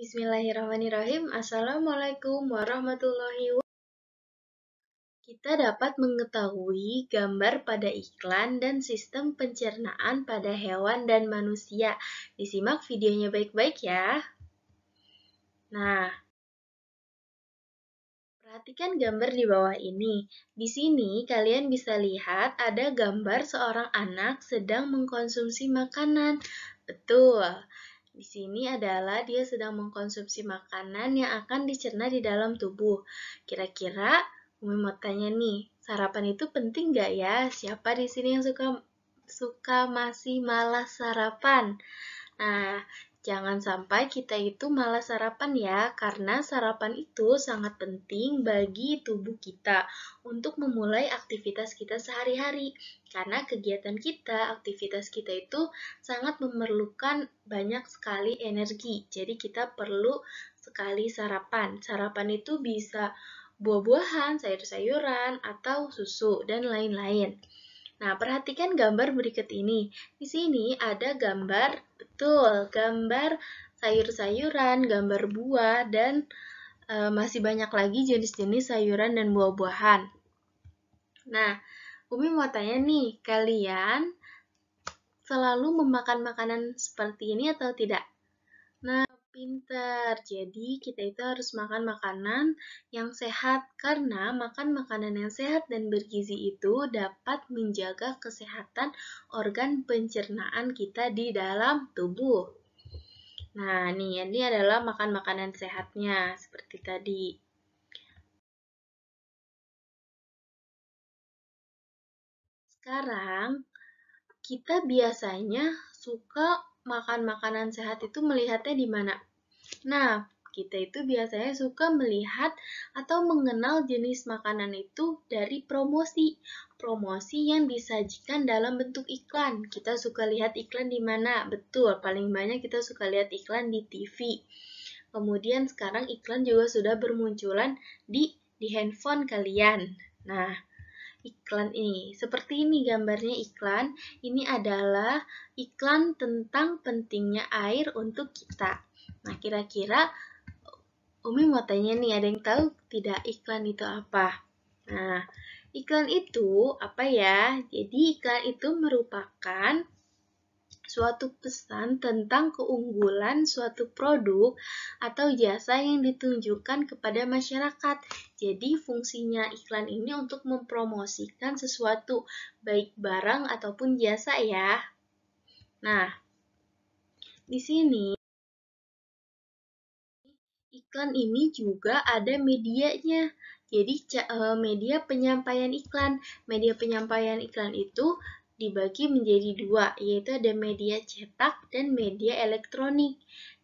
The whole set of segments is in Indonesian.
Bismillahirrahmanirrahim. Assalamualaikum warahmatullahi wabarakatuh. Kita dapat mengetahui gambar pada iklan dan sistem pencernaan pada hewan dan manusia. Disimak videonya baik-baik ya. Nah, perhatikan gambar di bawah ini. Di sini kalian bisa lihat ada gambar seorang anak sedang mengkonsumsi makanan. Betul. Di sini adalah dia sedang mengkonsumsi makanan yang akan dicerna di dalam tubuh. Kira-kira Umi mau tanya nih, sarapan itu penting nggak ya? Siapa di sini yang suka masih malas sarapan? Nah, jangan sampai kita itu malas sarapan ya, karena sarapan itu sangat penting bagi tubuh kita untuk memulai aktivitas kita sehari-hari. Karena kegiatan kita, aktivitas kita itu sangat memerlukan banyak sekali energi. Jadi kita perlu sekali sarapan. Sarapan itu bisa buah-buahan, sayur-sayuran, atau susu, dan lain-lain. Nah, perhatikan gambar berikut ini. Di sini ada gambar, betul, gambar sayur-sayuran, gambar buah, dan masih banyak lagi jenis-jenis sayuran dan buah-buahan. Nah, Umi mau tanya nih, kalian selalu memakan makanan seperti ini atau tidak? Nah, pinter. Jadi, kita itu harus makan makanan yang sehat karena makan makanan yang sehat dan bergizi itu dapat menjaga kesehatan organ pencernaan kita di dalam tubuh. Nah, ini adalah makan makanan sehatnya seperti tadi. Sekarang, kita biasanya suka makan makanan sehat itu melihatnya di mana? Nah, kita itu biasanya suka melihat atau mengenal jenis makanan itu dari promosi. Promosi yang disajikan dalam bentuk iklan. Kita suka lihat iklan di mana? Betul, paling banyak kita suka lihat iklan di TV. Kemudian sekarang iklan juga sudah bermunculan di handphone kalian. Nah, iklan ini. Seperti ini gambarnya iklan. Ini adalah iklan tentang pentingnya air untuk kita. Nah, kira-kira Umi mau tanya nih, ada yang tahu tidak iklan itu apa? Nah, iklan itu apa ya? Jadi iklan itu merupakan suatu pesan tentang keunggulan suatu produk atau jasa yang ditunjukkan kepada masyarakat. Jadi fungsinya iklan ini untuk mempromosikan sesuatu, baik barang ataupun jasa ya. Nah, di sini iklan ini juga ada medianya. Jadi media penyampaian iklan. Media penyampaian iklan itu dibagi menjadi dua, yaitu ada media cetak dan media elektronik.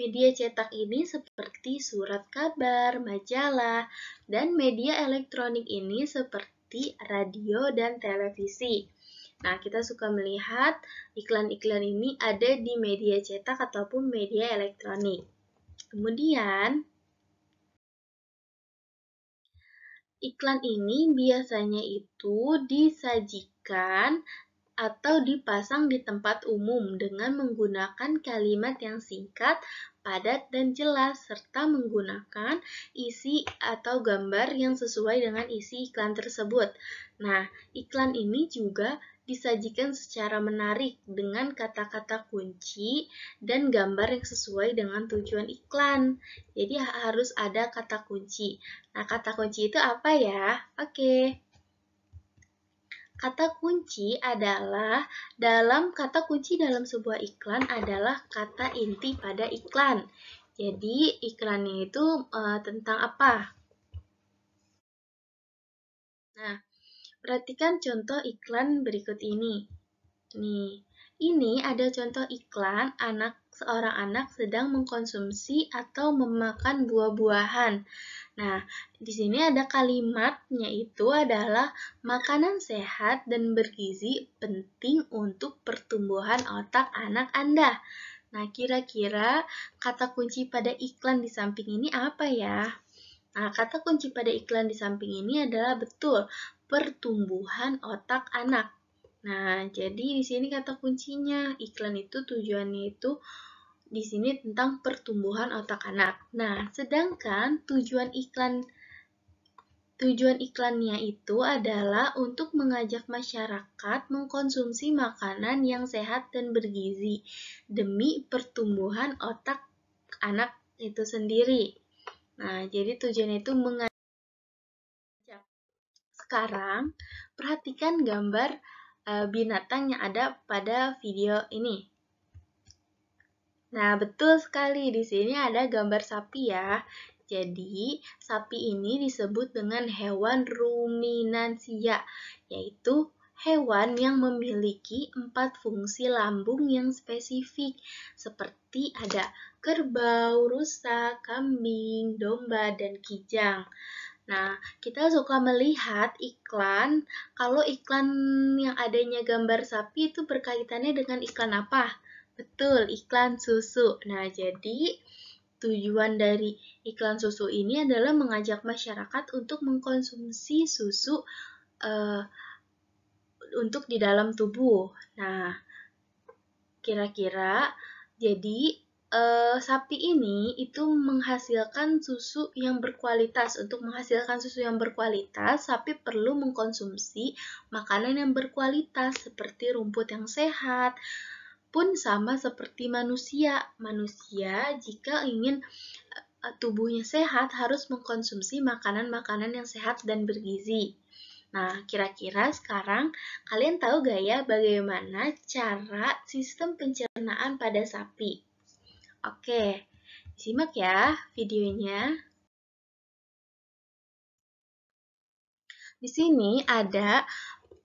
Media cetak ini seperti surat kabar, majalah, dan media elektronik ini seperti radio dan televisi. Nah, kita suka melihat iklan-iklan ini ada di media cetak ataupun media elektronik. Kemudian, iklan ini biasanya itu disajikan atau dipasang di tempat umum dengan menggunakan kalimat yang singkat, padat, dan jelas, serta menggunakan isi atau gambar yang sesuai dengan isi iklan tersebut. Nah, iklan ini juga disajikan secara menarik dengan kata-kata kunci dan gambar yang sesuai dengan tujuan iklan. Jadi harus ada kata kunci. Nah, kata kunci itu apa ya? Oke. Kata kunci adalah kata kunci dalam sebuah iklan adalah kata inti pada iklan. Jadi iklannya itu tentang apa? Nah, perhatikan contoh iklan berikut ini. Nih, ini ada contoh iklan seorang anak sedang mengkonsumsi atau memakan buah-buahan. Nah, di sini ada kalimatnya itu adalah makanan sehat dan bergizi penting untuk pertumbuhan otak anak Anda. Nah, kira-kira kata kunci pada iklan di samping ini apa ya? Nah, kata kunci pada iklan di samping ini adalah betul, pertumbuhan otak anak. Nah, jadi di sini kata kuncinya, iklan itu tujuannya itu di sini tentang pertumbuhan otak anak. Nah, sedangkan tujuan iklannya itu adalah untuk mengajak masyarakat mengkonsumsi makanan yang sehat dan bergizi demi pertumbuhan otak anak itu sendiri. Nah, jadi tujuannya itu mengajak. Sekarang, perhatikan gambar binatang yang ada pada video ini. Nah, betul sekali. Di sini ada gambar sapi ya. Jadi, sapi ini disebut dengan hewan ruminansia, yaitu hewan yang memiliki 4 fungsi lambung yang spesifik, seperti ada kerbau, rusa, kambing, domba, dan kijang. Nah, kita suka melihat iklan, kalau iklan yang adanya gambar sapi itu berkaitannya dengan iklan apa? Betul, iklan susu. Nah, jadi tujuan dari iklan susu ini adalah mengajak masyarakat untuk mengkonsumsi susu untuk di dalam tubuh. Nah, kira-kira jadi sapi ini itu menghasilkan susu yang berkualitas. Untuk menghasilkan susu yang berkualitas, sapi perlu mengkonsumsi makanan yang berkualitas seperti rumput yang sehat, pun sama seperti manusia. Manusia jika ingin tubuhnya sehat harus mengkonsumsi makanan-makanan yang sehat dan bergizi. Nah, kira-kira sekarang kalian tahu gak ya bagaimana cara sistem pencernaan pada sapi? Oke, simak ya videonya. Di sini ada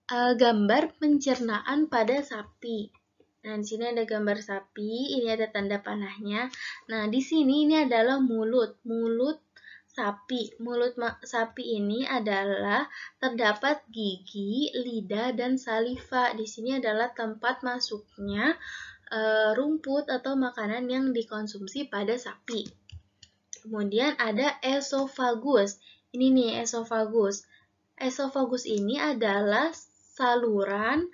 gambar pencernaan pada sapi. Nah, di sini ada gambar sapi, ini ada tanda panahnya. Nah, di sini ini adalah mulut sapi. Mulut sapi ini adalah terdapat gigi, lidah, dan saliva. Di sini adalah tempat masuknya rumput atau makanan yang dikonsumsi pada sapi. Kemudian ada esofagus. Ini nih esofagus. Esofagus ini adalah saluran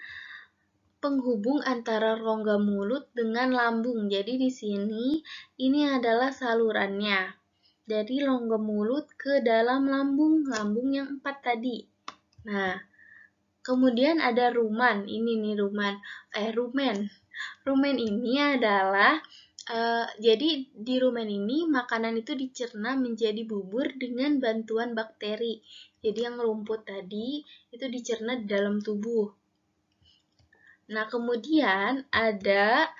penghubung antara rongga mulut dengan lambung. Jadi di sini ini adalah salurannya dari rongga mulut ke dalam lambung yang 4 tadi. Nah, kemudian ada rumen. Ini nih rumen. Rumen ini adalah jadi di rumen ini makanan itu dicerna menjadi bubur dengan bantuan bakteri. Jadi yang rumput tadi itu dicerna di dalam tubuh. Nah, kemudian ada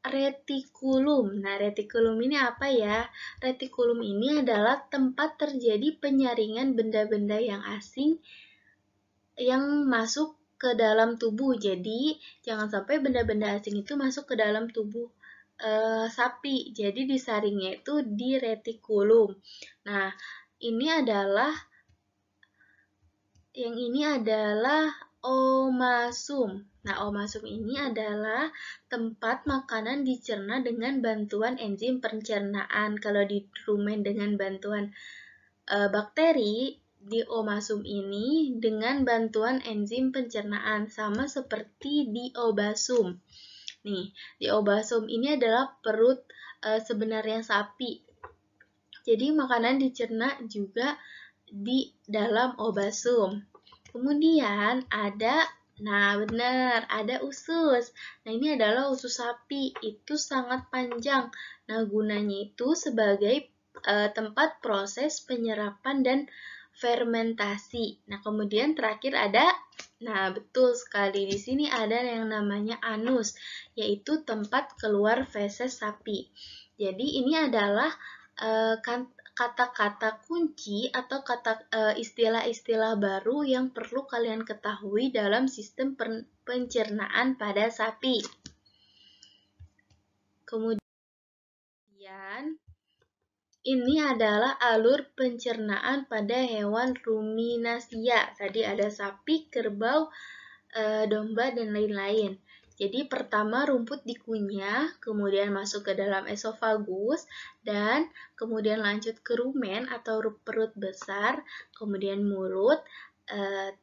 retikulum. Nah, retikulum ini apa ya? Retikulum ini adalah tempat terjadi penyaringan benda-benda yang asing yang masuk ke dalam tubuh. Jadi, jangan sampai benda-benda asing itu masuk ke dalam tubuh sapi. Jadi, disaringnya itu di retikulum. Nah, ini adalah omasum. Nah, omasum ini adalah tempat makanan dicerna dengan bantuan enzim pencernaan. Kalau di rumen dengan bantuan bakteri, di omasum ini dengan bantuan enzim pencernaan, sama seperti di obasum. Nih, di obasum ini adalah perut sebenarnya sapi. Jadi makanan dicerna juga di dalam obasum. Kemudian ada, nah benar, ada usus. Nah, ini adalah usus sapi, itu sangat panjang. Nah, gunanya itu sebagai tempat proses penyerapan dan fermentasi. Nah, kemudian terakhir ada, nah betul sekali, di sini ada yang namanya anus, yaitu tempat keluar feses sapi. Jadi ini adalah kata-kata kunci atau istilah-istilah baru yang perlu kalian ketahui dalam sistem pencernaan pada sapi. Kemudian ini adalah alur pencernaan pada hewan ruminasia. Tadi ada sapi, kerbau, domba, dan lain-lain. Jadi pertama rumput dikunyah, kemudian masuk ke dalam esofagus, dan kemudian lanjut ke rumen atau perut besar, kemudian mulut,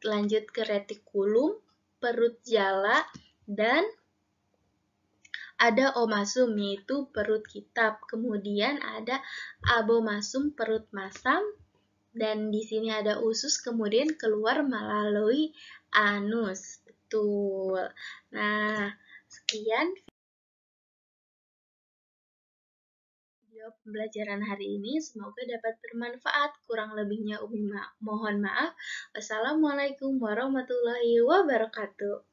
lanjut ke retikulum, perut jala, dan ada omasum, yaitu perut kitab. Kemudian ada abomasum, perut masam. Dan di sini ada usus, kemudian keluar melalui anus. Betul. Nah, sekian video pembelajaran hari ini. Semoga dapat bermanfaat. Kurang lebihnya Umi mohon maaf. Wassalamualaikum warahmatullahi wabarakatuh.